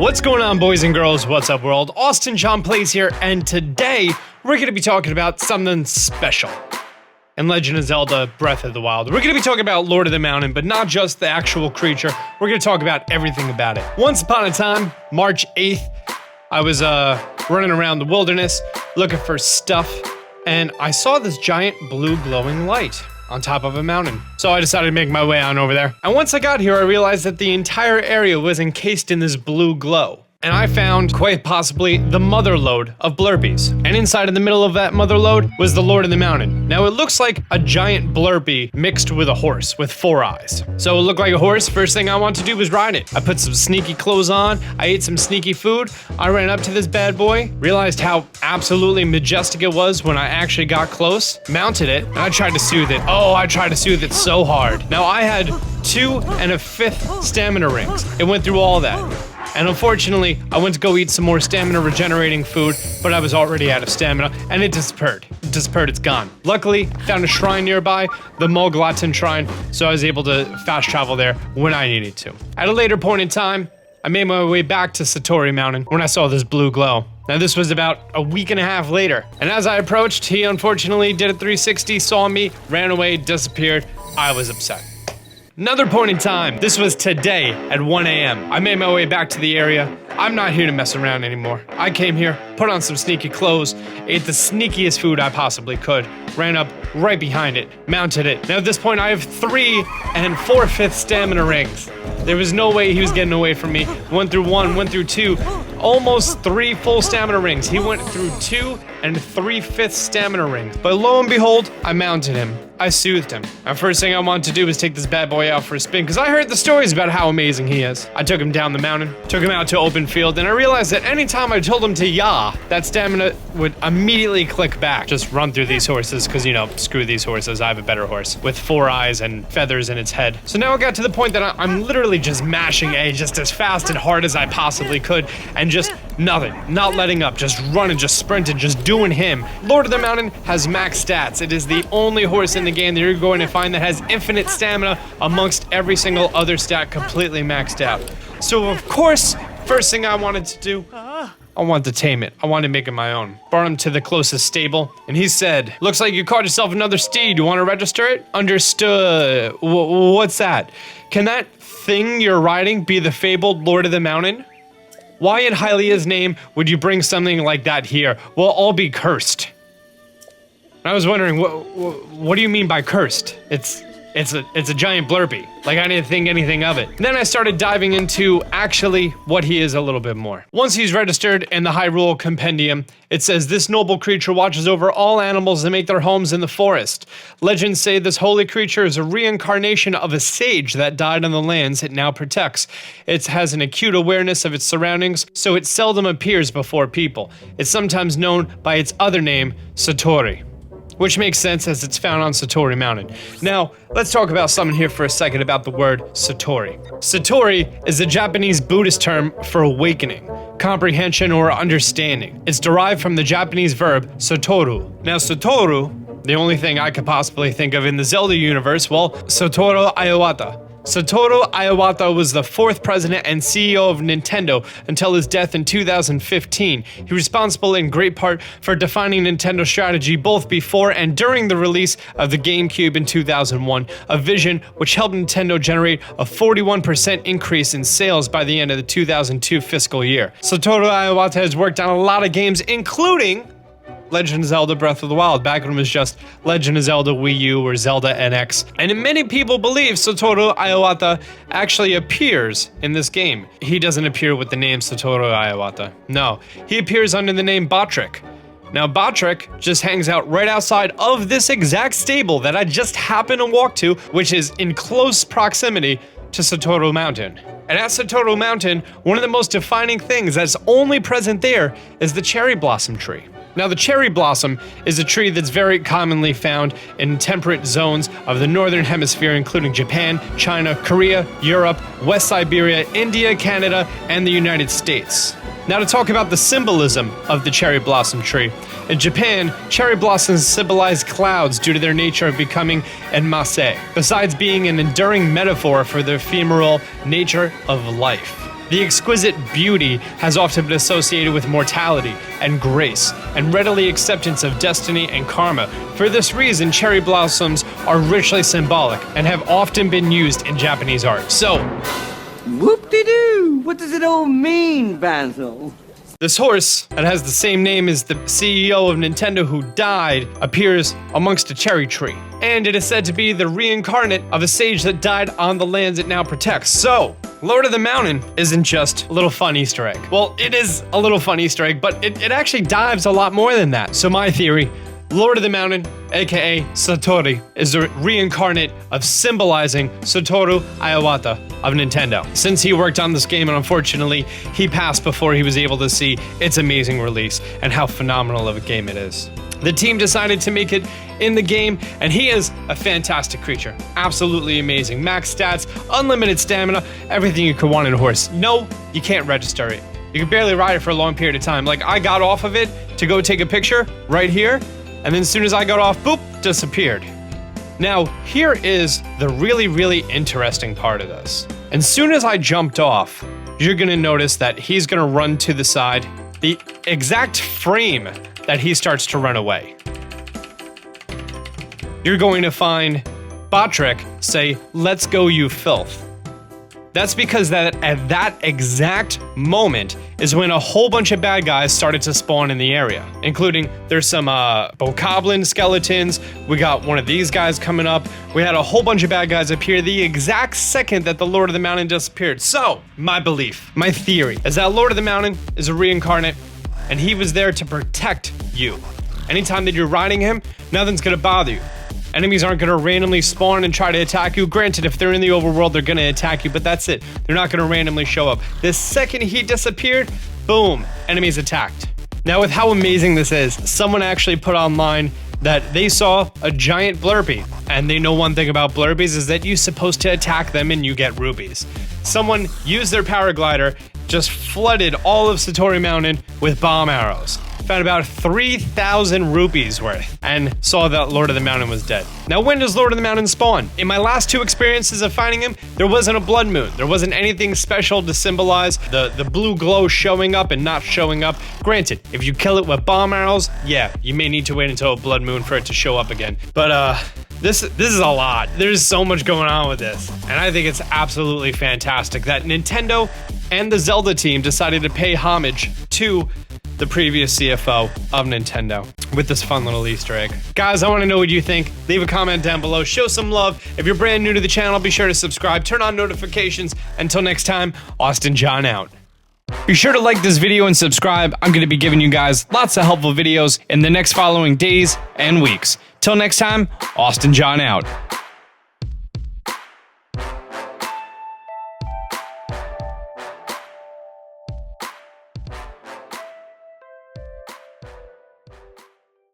What's going on, boys and girls? What's up, world? Austin John Plays here, and today we're going to be talking about something special in Legend of Zelda Breath of the Wild. We're going to be talking about Lord of the Mountain, but not just the actual creature. We're going to talk about everything about it. Once upon a time, March 8th, I was running around the wilderness looking for stuff, and I saw this giant blue glowing light on top of a mountain. So I decided to make my way on over there. And once I got here, I realized that the entire area was encased in this blue glow. And I found, quite possibly, the mother lode of Blurbies. And inside of the middle of that mother lode was the Lord of the Mountain. Now it looks like a giant Blurby mixed with a horse with 4 eyes. So it looked like a horse. First thing I wanted to do was ride it. I put some sneaky clothes on, I ate some sneaky food, I ran up to this bad boy, realized how absolutely majestic it was when I actually got close, mounted it, and I tried to soothe it. Oh, I tried to soothe it so hard. Now I had 2 1/5 stamina rings. It went through all that. And unfortunately, I went to go eat some more stamina regenerating food, but I was already out of stamina, and it disappeared. It's gone. Luckily, found a shrine nearby, the Moglatin shrine, so I was able to fast travel there when I needed to. At a later point in time, I made my way back to Satori Mountain when I saw this blue glow. Now this was about a week and a half later, and as I approached, he unfortunately did a 360, saw me, ran away, disappeared. I was upset. Another point in time, this was today at 1 a.m. I made my way back to the area. I'm not here to mess around anymore. I came here, put on some sneaky clothes, ate the sneakiest food I possibly could, ran up right behind it, mounted it. Now at this point I have 3 4/5 stamina rings. There was no way he was getting away from me. Went through 1, went through 2, almost 3 full stamina rings. He went through 2 3/5 stamina rings. But lo and behold, I mounted him. I soothed him. And first thing I wanted to do was take this bad boy out for a spin, because I heard the stories about how amazing he is. I took him down the mountain, took him out to open field, and I realized that anytime I told him to yah, that stamina would immediately click back. Just run through these horses, because, you know, screw these horses. I have a better horse with 4 eyes and feathers in its head. So now I got to the point that I'm literally just mashing A just as fast and hard as I possibly could, and just nothing, not letting up, just running, just sprinting, just doing him. Lord of the Mountain has max stats. It is the only horse in the game that you're going to find that has infinite stamina amongst every single other stat completely maxed out. So of course, first thing I wanted to do, I wanted to tame it. I wanted to make it my own. Brought him to the closest stable, and he said, "Looks like you caught yourself another steed. You want to register it?" Understood. What's that? Can that thing you're riding be the fabled Lord of the Mountain? Why in Hylia's name would you bring something like that here? We'll all be cursed. I was wondering, what do you mean by cursed? It's a giant Blurby. Like, I didn't think anything of it. Then I started diving into actually what he is a little bit more. Once he's registered in the Hyrule Compendium, it says, "This noble creature watches over all animals that make their homes in the forest. Legends say this holy creature is a reincarnation of a sage that died on the lands it now protects. It has an acute awareness of its surroundings, so it seldom appears before people. It's sometimes known by its other name, Satori." Which makes sense as it's found on Satori Mountain. Now, let's talk about something here for a second about the word Satori. Satori is a Japanese Buddhist term for awakening, comprehension, or understanding. It's derived from the Japanese verb Satoru. Now, Satoru, the only thing I could possibly think of in the Zelda universe, well, Satoru Iwata. Satoru Iwata was the 4th president and CEO of Nintendo until his death in 2015. He was responsible in great part for defining Nintendo's strategy both before and during the release of the GameCube in 2001, a vision which helped Nintendo generate a 41% increase in sales by the end of the 2002 fiscal year. Satoru Iwata has worked on a lot of games, including Legend of Zelda Breath of the Wild, back when it was just Legend of Zelda Wii U or Zelda NX. And many people believe Satoru Iwata actually appears in this game. He doesn't appear with the name Satoru Iwata. No, he appears under the name Botrick. Now Botrick just hangs out right outside of this exact stable that I just happened to walk to, which is in close proximity to Satori Mountain. And at Satori Mountain, one of the most defining things that's only present there is the cherry blossom tree. Now, the cherry blossom is a tree that's very commonly found in temperate zones of the northern hemisphere, including Japan, China, Korea, Europe, West Siberia, India, Canada, and the United States. Now to talk about the symbolism of the cherry blossom tree. In Japan, cherry blossoms symbolize clouds due to their nature of becoming enmasé, besides being an enduring metaphor for the ephemeral nature of life. The exquisite beauty has often been associated with mortality and grace, and readily acceptance of destiny and karma. For this reason, cherry blossoms are richly symbolic and have often been used in Japanese art. So, whoop-de-doo! What does it all mean, Basil? this horse that has the same name as the CEO of Nintendo who died appears amongst a cherry tree. And it is said to be the reincarnate of a sage that died on the lands it now protects. So, Lord of the Mountain isn't just a little fun Easter egg. Well, it is a little fun Easter egg, but it actually dives a lot more than that. So my theory, Lord of the Mountain, aka Satori, is a reincarnate of symbolizing Satoru Iwata of Nintendo. Since he worked on this game and unfortunately he passed before he was able to see its amazing release and how phenomenal of a game it is. The team decided to make it in the game, and he is a fantastic creature. Absolutely amazing. Max stats, unlimited stamina, everything you could want in a horse. No, you can't register it. You can barely ride it for a long period of time. Like, I got off of it to go take a picture right here, and then as soon as I got off, boop, disappeared. Now, here is the really interesting part of this. As soon as I jumped off, you're gonna notice that he's gonna run to the side, the exact frame that he starts to run away. You're going to find Botrick say, "Let's go, you filth." That's because that at that exact moment is when a whole bunch of bad guys started to spawn in the area, including there's some bokoblin skeletons, we got one of these guys coming up, we had a whole bunch of bad guys appear the exact second that the Lord of the Mountain disappeared. So, my belief, my theory, is that Lord of the Mountain is a reincarnate, and he was there to protect you. Anytime that you're riding him, nothing's gonna bother you. Enemies aren't gonna randomly spawn and try to attack you. Granted, if they're in the overworld, they're gonna attack you, but that's it. They're not gonna randomly show up. The second he disappeared, boom, enemies attacked. Now, with how amazing this is, someone actually put online that they saw a giant blurpy, and they know one thing about blurpies is that you're supposed to attack them and you get rubies. Someone used their paraglider, just flooded all of Satori Mountain with bomb arrows. Found about 3,000 rupees worth, and saw that Lord of the Mountain was dead. Now, when does Lord of the Mountain spawn? In my last two experiences of finding him, there wasn't a blood moon. There wasn't anything special to symbolize the blue glow showing up and not showing up. Granted, if you kill it with bomb arrows, yeah, you may need to wait until a blood moon for it to show up again. But this is a lot. There's so much going on with this, and I think it's absolutely fantastic that Nintendo and the Zelda team decided to pay homage to the previous CFO of Nintendo with this fun little Easter egg. Guys, I want to know what you think. Leave a comment down below. Show some love. If you're brand new to the channel, be sure to subscribe. Turn on notifications. Until next time, Austin John out. Be sure to like this video and subscribe. I'm going to be giving you guys lots of helpful videos in the next following days and weeks. Till next time, Austin John out.